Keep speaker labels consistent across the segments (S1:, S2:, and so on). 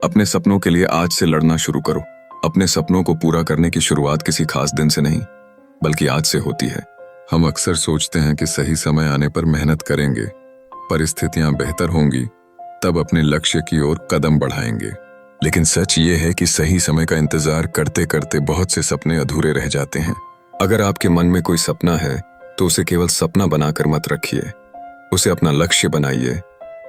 S1: अपने सपनों के लिए आज से लड़ना शुरू करो। अपने सपनों को पूरा करने की शुरुआत किसी खास दिन से नहीं, बल्कि आज से होती है। हम अक्सर सोचते हैं कि सही समय आने पर मेहनत करेंगे, परिस्थितियां बेहतर होंगी, तब अपने लक्ष्य की ओर कदम बढ़ाएंगे। लेकिन सच ये है कि सही समय का इंतजार करते करते बहुत से सपने अधूरे रह जाते हैं। अगर आपके मन में कोई सपना है तो उसे केवल सपना बनाकर मत रखिए, उसे अपना लक्ष्य बनाइए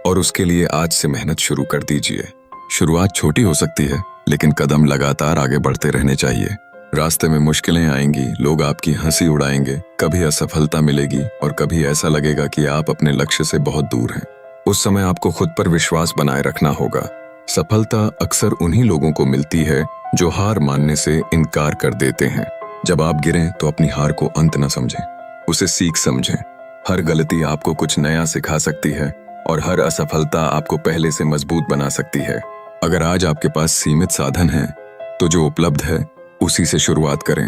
S1: और उसके लिए आज से मेहनत शुरू कर दीजिए। शुरुआत छोटी हो सकती है, लेकिन कदम लगातार आगे बढ़ते रहने चाहिए। रास्ते में मुश्किलें आएंगी, लोग आपकी हंसी उड़ाएंगे, कभी असफलता मिलेगी और कभी ऐसा लगेगा कि आप अपने लक्ष्य से बहुत दूर हैं। उस समय आपको खुद पर विश्वास बनाए रखना होगा। सफलता अक्सर उन्हीं लोगों को मिलती है जो हार मानने से इनकार कर देते हैं। जब आप गिरें तो अपनी हार को अंत न समझें, उसे सीख समझें। हर गलती आपको कुछ नया सिखा सकती है और हर असफलता आपको पहले से मजबूत बना सकती है। अगर आज आपके पास सीमित साधन हैं, तो जो उपलब्ध है उसी से शुरुआत करें।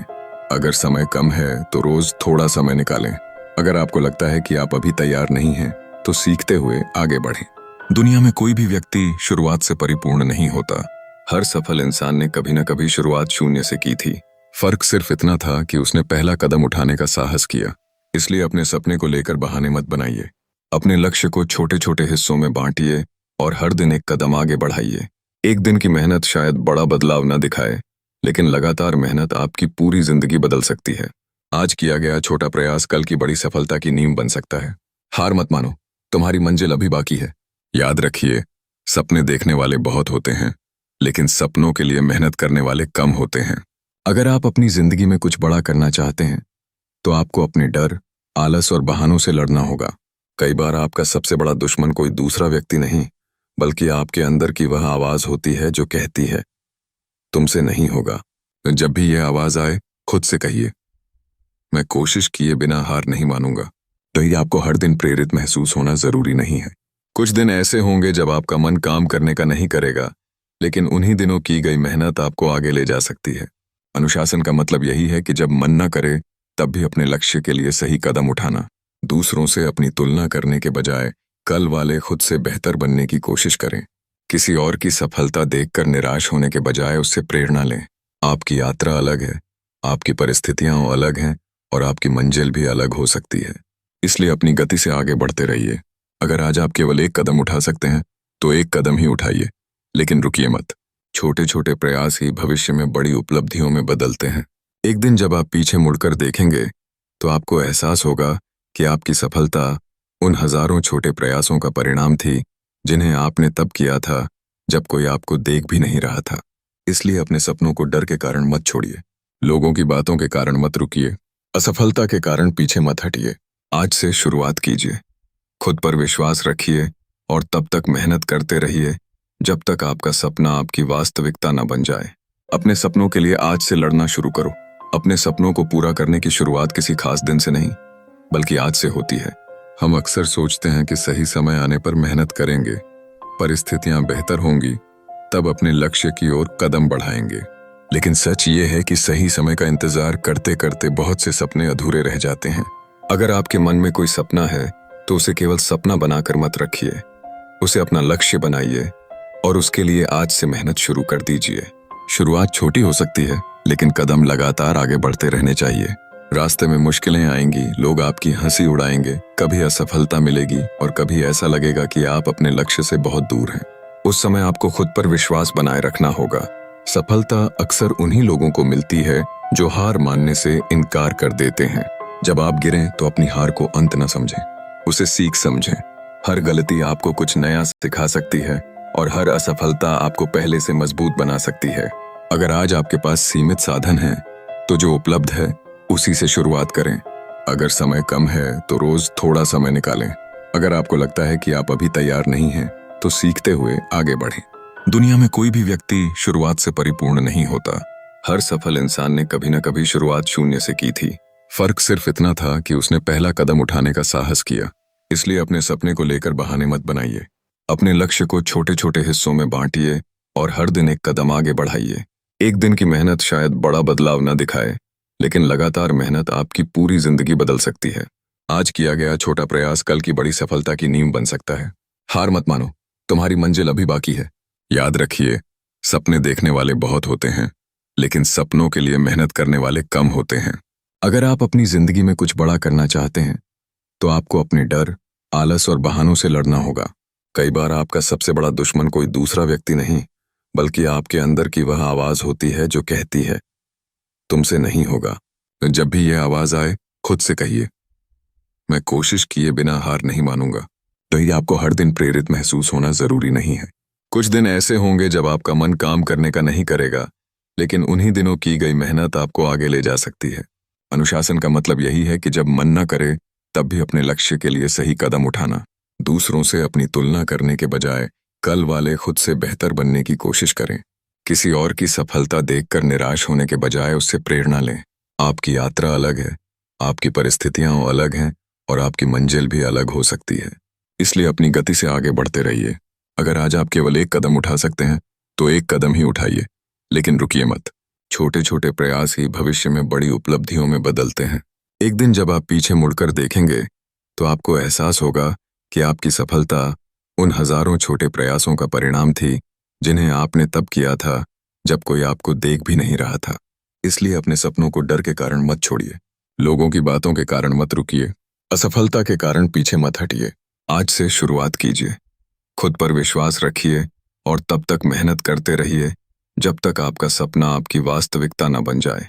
S1: अगर समय कम है तो रोज थोड़ा समय निकालें। अगर आपको लगता है कि आप अभी तैयार नहीं हैं, तो सीखते हुए आगे बढ़ें। दुनिया में कोई भी व्यक्ति शुरुआत से परिपूर्ण नहीं होता। हर सफल इंसान ने कभी न कभी शुरुआत शून्य से की थी। फर्क सिर्फ इतना था कि उसने पहला कदम उठाने का साहस किया। इसलिए अपने सपने को लेकर बहाने मत बनाइए। अपने लक्ष्य को छोटे छोटे हिस्सों में बांटिए और हर दिन एक कदम आगे बढ़ाइए। एक दिन की मेहनत शायद बड़ा बदलाव न दिखाए, लेकिन लगातार मेहनत आपकी पूरी जिंदगी बदल सकती है। आज किया गया छोटा प्रयास कल की बड़ी सफलता की नींव बन सकता है। हार मत मानो, तुम्हारी मंजिल अभी बाकी है। याद रखिए, सपने देखने वाले बहुत होते हैं, लेकिन सपनों के लिए मेहनत करने वाले कम होते हैं। अगर आप अपनी जिंदगी में कुछ बड़ा करना चाहते हैं, तो आपको अपने डर, आलस और बहानों से लड़ना होगा। कई बार आपका सबसे बड़ा दुश्मन कोई दूसरा व्यक्ति नहीं, बल्कि आपके अंदर की वह आवाज होती है जो कहती है तुमसे नहीं होगा। जब भी यह आवाज आए, खुद से कहिए मैं कोशिश किए बिना हार नहीं मानूंगा। तो ये आपको हर दिन प्रेरित महसूस होना जरूरी नहीं है। कुछ दिन ऐसे होंगे जब आपका मन काम करने का नहीं करेगा, लेकिन उन्हीं दिनों की गई मेहनत आपको आगे ले जा सकती है। अनुशासन का मतलब यही है कि जब मन न करे तब भी अपने लक्ष्य के लिए सही कदम उठाना। दूसरों से अपनी तुलना करने के बजाय कल वाले खुद से बेहतर बनने की कोशिश करें। किसी और की सफलता देखकर निराश होने के बजाय उससे प्रेरणा लें। आपकी यात्रा अलग है, आपकी परिस्थितियां अलग हैं और आपकी मंजिल भी अलग हो सकती है। इसलिए अपनी गति से आगे बढ़ते रहिए। अगर आज आप केवल एक कदम उठा सकते हैं, तो एक कदम ही उठाइए, लेकिन रुकिए मत। छोटे छोटे प्रयास ही भविष्य में बड़ी उपलब्धियों में बदलते हैं। एक दिन जब आप पीछे मुड़कर देखेंगे, तो आपको एहसास होगा कि आपकी सफलता उन हजारों छोटे प्रयासों का परिणाम थी, जिन्हें आपने तब किया था जब कोई आपको देख भी नहीं रहा था। इसलिए अपने सपनों को डर के कारण मत छोड़िए, लोगों की बातों के कारण मत रुकिए, असफलता के कारण पीछे मत हटिए। आज से शुरुआत कीजिए, खुद पर विश्वास रखिए और तब तक मेहनत करते रहिए जब तक आपका सपना आपकी वास्तविकता न बन जाए। अपने सपनों के लिए आज से लड़ना शुरू करो। अपने सपनों को पूरा करने की शुरुआत किसी खास दिन से नहीं, बल्कि आज से होती है। हम अक्सर सोचते हैं कि सही समय आने पर मेहनत करेंगे, परिस्थितियां बेहतर होंगी, तब अपने लक्ष्य की ओर कदम बढ़ाएंगे। लेकिन सच ये है कि सही समय का इंतजार करते करते बहुत से सपने अधूरे रह जाते हैं। अगर आपके मन में कोई सपना है तो उसे केवल सपना बनाकर मत रखिए, उसे अपना लक्ष्य बनाइए और उसके लिए आज से मेहनत शुरू कर दीजिए। शुरुआत छोटी हो सकती है, लेकिन कदम लगातार आगे बढ़ते रहने चाहिए। रास्ते में मुश्किलें आएंगी, लोग आपकी हंसी उड़ाएंगे, कभी असफलता मिलेगी और कभी ऐसा लगेगा कि आप अपने लक्ष्य से बहुत दूर हैं। उस समय आपको खुद पर विश्वास बनाए रखना होगा। सफलता अक्सर उन्हीं लोगों को मिलती है जो हार मानने से इनकार कर देते हैं। जब आप गिरें तो अपनी हार को अंत न समझें, उसे सीख समझें। हर गलती आपको कुछ नया सिखा सकती है और हर असफलता आपको पहले से मजबूत बना सकती है। अगर आज आपके पास सीमित साधन हैं, तो जो उपलब्ध है उसी से शुरुआत करें। अगर समय कम है तो रोज थोड़ा समय निकालें। अगर आपको लगता है कि आप अभी तैयार नहीं हैं, तो सीखते हुए आगे बढ़ें। दुनिया में कोई भी व्यक्ति शुरुआत से परिपूर्ण नहीं होता। हर सफल इंसान ने कभी न कभी शुरुआत शून्य से की थी। फर्क सिर्फ इतना था कि उसने पहला कदम उठाने का साहस किया। इसलिए अपने सपने को लेकर बहाने मत बनाइए। अपने लक्ष्य को छोटे छोटे हिस्सों में बांटिए और हर दिन एक कदम आगे बढ़ाइए। एक दिन की मेहनत शायद बड़ा बदलाव न दिखाए, लेकिन लगातार मेहनत आपकी पूरी जिंदगी बदल सकती है। आज किया गया छोटा प्रयास कल की बड़ी सफलता की नींव बन सकता है। हार मत मानो, तुम्हारी मंजिल अभी बाकी है। याद रखिए, सपने देखने वाले बहुत होते हैं, लेकिन सपनों के लिए मेहनत करने वाले कम होते हैं। अगर आप अपनी जिंदगी में कुछ बड़ा करना चाहते हैं, तो आपको अपने डर, आलस और बहानों से लड़ना होगा। कई बार आपका सबसे बड़ा दुश्मन कोई दूसरा व्यक्ति नहीं, बल्कि आपके अंदर की वह आवाज होती है जो कहती है, तुमसे नहीं होगा। जब भी यह आवाज आए, खुद से कहिए, मैं कोशिश किए बिना हार नहीं मानूंगा। तो ये आपको हर दिन प्रेरित महसूस होना जरूरी नहीं है। कुछ दिन ऐसे होंगे जब आपका मन काम करने का नहीं करेगा, लेकिन उन्हीं दिनों की गई मेहनत आपको आगे ले जा सकती है। अनुशासन का मतलब यही है कि जब मन न करे, तब भी अपने लक्ष्य के लिए सही कदम उठाना। दूसरों से अपनी तुलना करने के बजाय कल वाले खुद से बेहतर बनने की कोशिश करें। किसी और की सफलता देखकर निराश होने के बजाय उससे प्रेरणा लें। आपकी यात्रा अलग है, आपकी परिस्थितियां अलग हैं और आपकी मंजिल भी अलग हो सकती है। इसलिए अपनी गति से आगे बढ़ते रहिए। अगर आज आप केवल एक कदम उठा सकते हैं, तो एक कदम ही उठाइए, लेकिन रुकिए मत। छोटे छोटे प्रयास ही भविष्य में बड़ी उपलब्धियों में बदलते हैं। एक दिन जब आप पीछे मुड़कर देखेंगे, तो आपको एहसास होगा कि आपकी सफलता उन हजारों छोटे प्रयासों का परिणाम थी, जिन्हें आपने तब किया था जब कोई आपको देख भी नहीं रहा था। इसलिए अपने सपनों को डर के कारण मत छोड़िए, लोगों की बातों के कारण मत रुकिए, असफलता के कारण पीछे मत हटिए। आज से शुरुआत कीजिए, खुद पर विश्वास रखिए और तब तक मेहनत करते रहिए जब तक आपका सपना आपकी वास्तविकता न बन जाए।